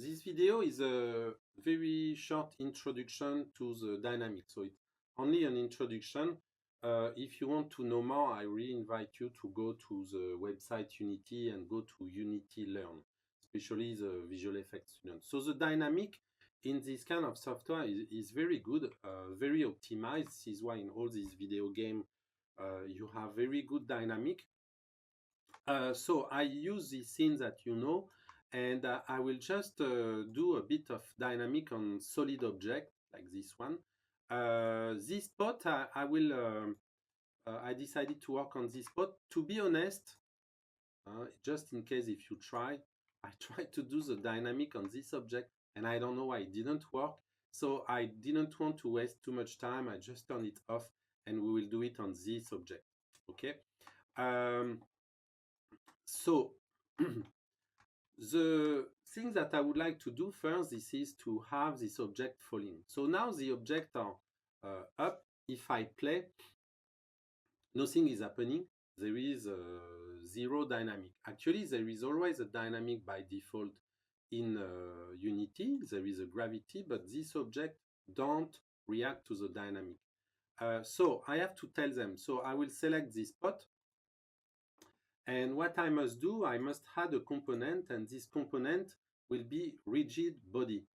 This video is a very short introduction to the dynamic. So it's only an introduction. If you want to know more, I really invite you to go to the website Unity and go to Unity Learn, especially the visual effects students. So the dynamic in this kind of software is very good, very optimized. This is why in all these video games, you have very good dynamic. So I use these scenes that you know, and I will just do a bit of dynamic on solid object like this one. This spot, I decided to work on this spot. To be honest, just in case if you try, I tried to do the dynamic on this object and I don't know why it didn't work. So I didn't want to waste too much time. I just turned it off and we will do it on this object. Okay. So the thing that I would like to do first, this is to have this object falling. So now the objects are up. If I play, nothing is happening. There is zero dynamic. Actually, there is always a dynamic by default in Unity. There is a gravity, but this object don't react to the dynamic. So I have to tell them. So I will select this spot. And what I must do, I must add a component, and this component will be rigid body.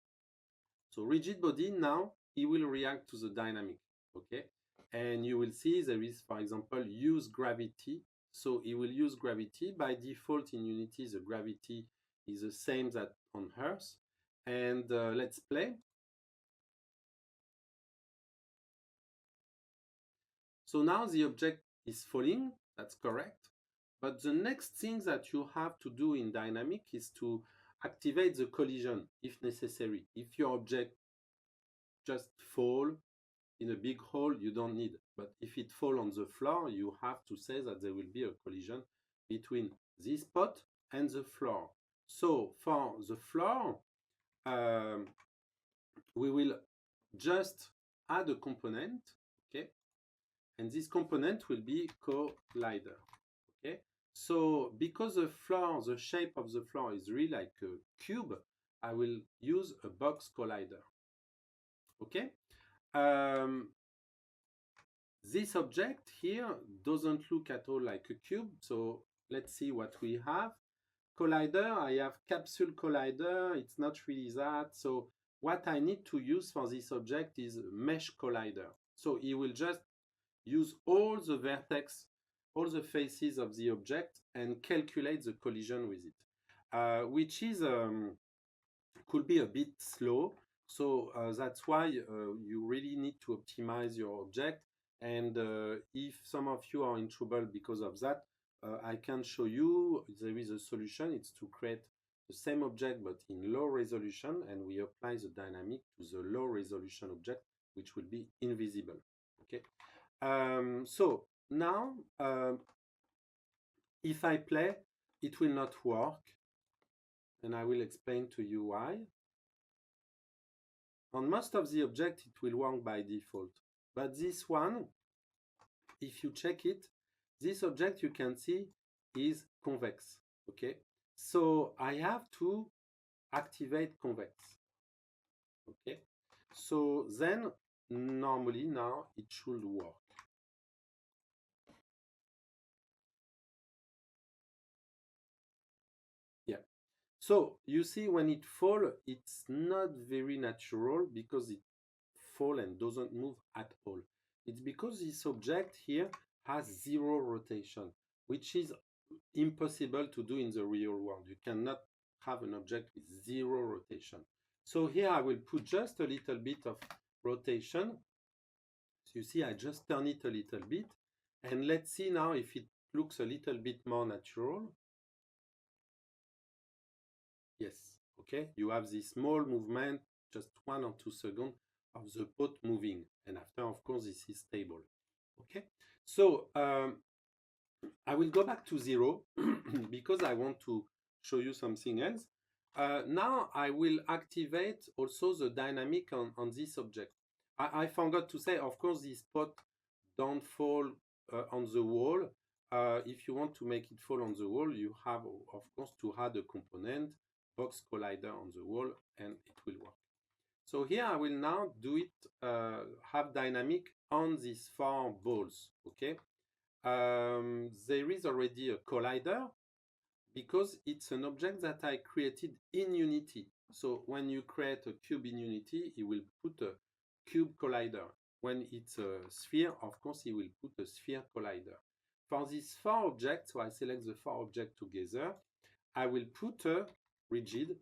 So rigid body, now it will react to the dynamic, okay? And you will see there is, for example, use gravity. So it will use gravity. By default in Unity, the gravity is the same that on Earth. And let's play. So now the object is falling, that's correct. But the next thing that you have to do in dynamic is to activate the collision if necessary. If your object just fall in a big hole, you don't need. But if it fall on the floor, you have to say that there will be a collision between this spot and the floor. So for the floor, we will just add a component, okay? And this component will be collider, okay? So because the floor, the shape of the floor is really like a cube, I will use a box collider, okay? This object here doesn't look at all like a cube, so let's see what we have. Collider, I have capsule collider, it's not really that. So what I need to use for this object is mesh collider. So it will just use all the vertex, all the faces of the object and calculate the collision with it, which is could be a bit slow. So that's why you really need to optimize your object. And if some of you are in trouble because of that, I can show you there is a solution. It's to create the same object but in low resolution, and we apply the dynamic to the low resolution object, which will be invisible. Okay. So now, if I play, it will not work, and I will explain to you why. On most of the objects, it will work by default. But this one, if you check it, this object you can see is convex, okay? So I have to activate convex, okay? So then, normally now, it should work. Yeah. So you see when it falls, it's not very natural because it falls and doesn't move at all. It's because this object here has zero rotation, which is impossible to do in the real world. You cannot have an object with zero rotation. So here I will put just a little bit of rotation. So you see, I just turn it a little bit. And let's see now if it looks a little bit more natural. Yes, okay. You have this small movement, just 1 or 2 seconds of the pot moving. And after, of course, this is stable. Okay. So I will go back to 0 because I want to show you something else. Now I will activate also the dynamic on this object. I forgot to say, of course, this pot don't fall on the wall. If you want to make it fall on the wall, you have, of course, to add a component box collider on the wall and it will work. So here I will now do it, have dynamic on these 4 balls, okay? There is already a collider because it's an object that I created in Unity. So when you create a cube in Unity, it will put a cube collider. When it's a sphere, of course, it will put a sphere collider. For these 4 objects, so I select the 4 objects together, I will put a rigid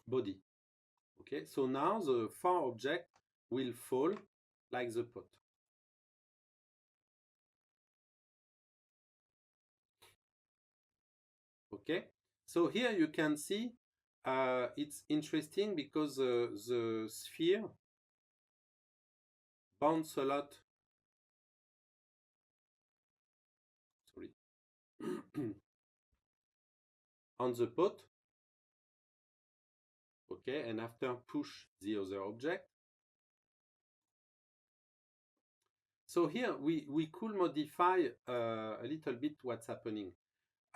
body. Okay, so now the 4 objects will fall like the pot. Okay, so here you can see it's interesting because the sphere bounce a lot. Sorry. On the pot. Okay, and after push the other object. So here we could modify a little bit what's happening.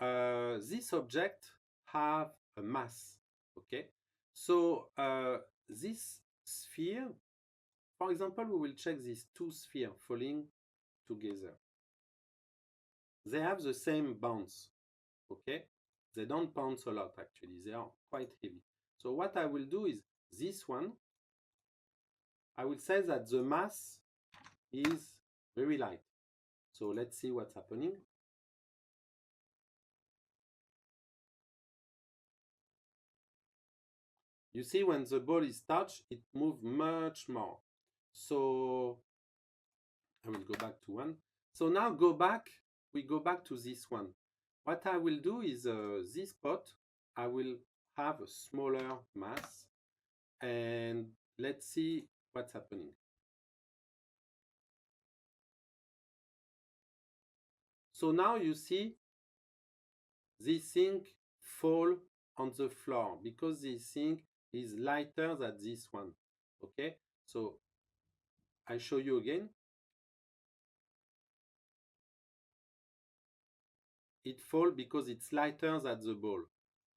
This object have a mass. Okay, so this sphere, for example, we will check these 2 spheres falling together. They have the same bounce. Okay, they don't bounce a lot actually, they are quite heavy. So what I will do is this one, I will say that the mass is very light. So let's see what's happening. You see when the ball is touched, it moves much more. So I will go back to 1. So now we go back to this one. What I will do is this pot, I will have a smaller mass and let's see what's happening. So now you see this thing fall on the floor because this thing is lighter than this one. Okay, so I show you again. It falls because it's lighter than the ball.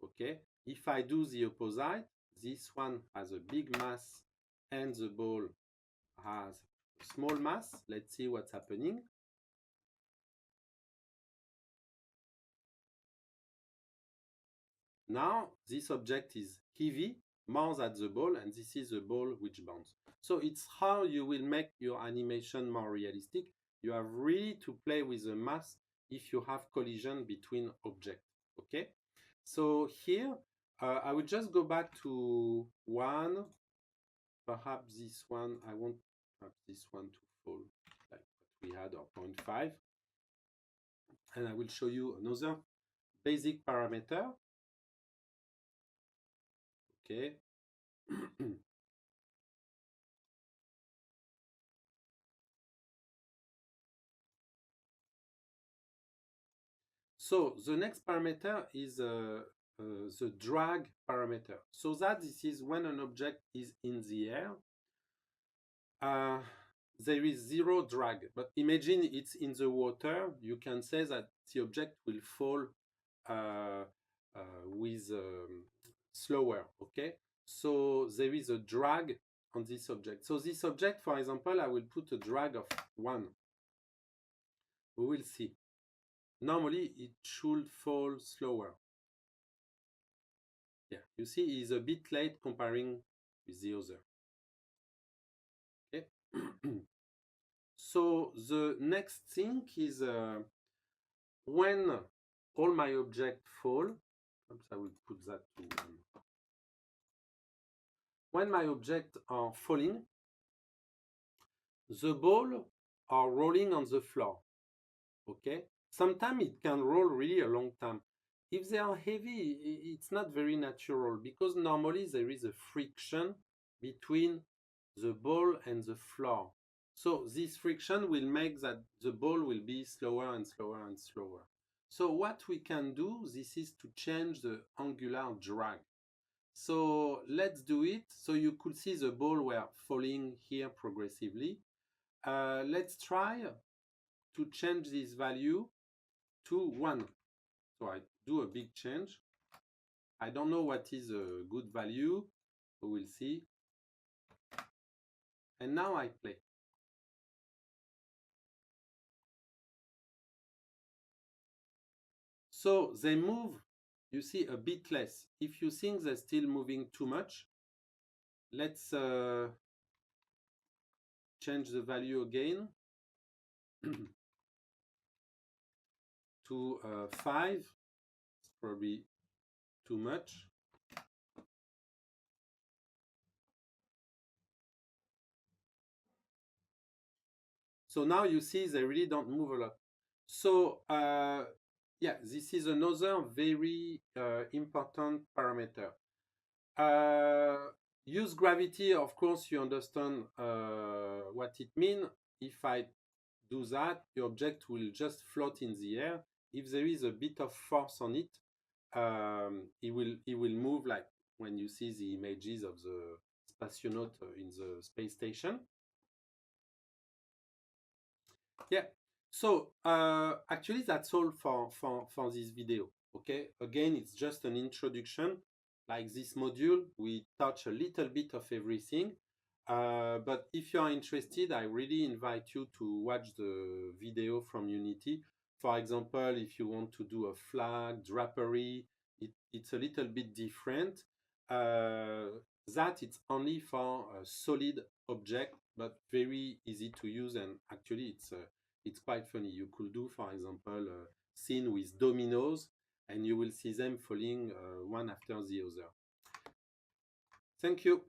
Okay, if I do the opposite, this one has a big mass and the ball has a small mass. Let's see what's happening. Now this object is heavy, more than the ball, and this is the ball which bounces. So it's how you will make your animation more realistic. You have really to play with the mass if you have collision between objects. Okay, so here I will just go back to 1. Perhaps this one, I want perhaps this one to fall like what we had, or 0.5. And I will show you another basic parameter. Okay. So the next parameter is the drag parameter. So that this is when an object is in the air, there is 0 drag. But imagine it's in the water, you can say that the object will fall with slower, okay? So there is a drag on this object. So this object, for example, I will put a drag of 1. We will see. Normally, it should fall slower. Yeah, you see, it's a bit late comparing with the other. Okay. So the next thing is when all my objects fall. Oops, I will put that to 1. When my objects are falling, the ball are rolling on the floor. Okay. Sometimes it can roll really a long time. If they are heavy, it's not very natural because normally there is a friction between the ball and the floor. So this friction will make that the ball will be slower and slower and slower. So what we can do, this is to change the angular drag. So let's do it. So you could see the ball were falling here progressively. Let's try to change this value to 1. So I do a big change. I don't know what is a good value. We will see. And now I play. So they move, you see, a bit less. If you think they're still moving too much, let's change the value again to 5. It's probably too much. So now you see they really don't move a lot. So yeah, this is another very important parameter. Use gravity, of course, you understand what it means. If I do that, the object will just float in the air. If there is a bit of force on it, it will move, like when you see the images of the spationaut in the space station. Yeah. So actually, that's all for this video. Okay. Again, it's just an introduction. Like this module, we touch a little bit of everything. But if you are interested, I really invite you to watch the video from Unity. For example, if you want to do a flag, drapery, it's a little bit different. That it's only for a solid object, but very easy to use, and actually it's quite funny. You could do, for example, a scene with dominoes, and you will see them falling one after the other. Thank you.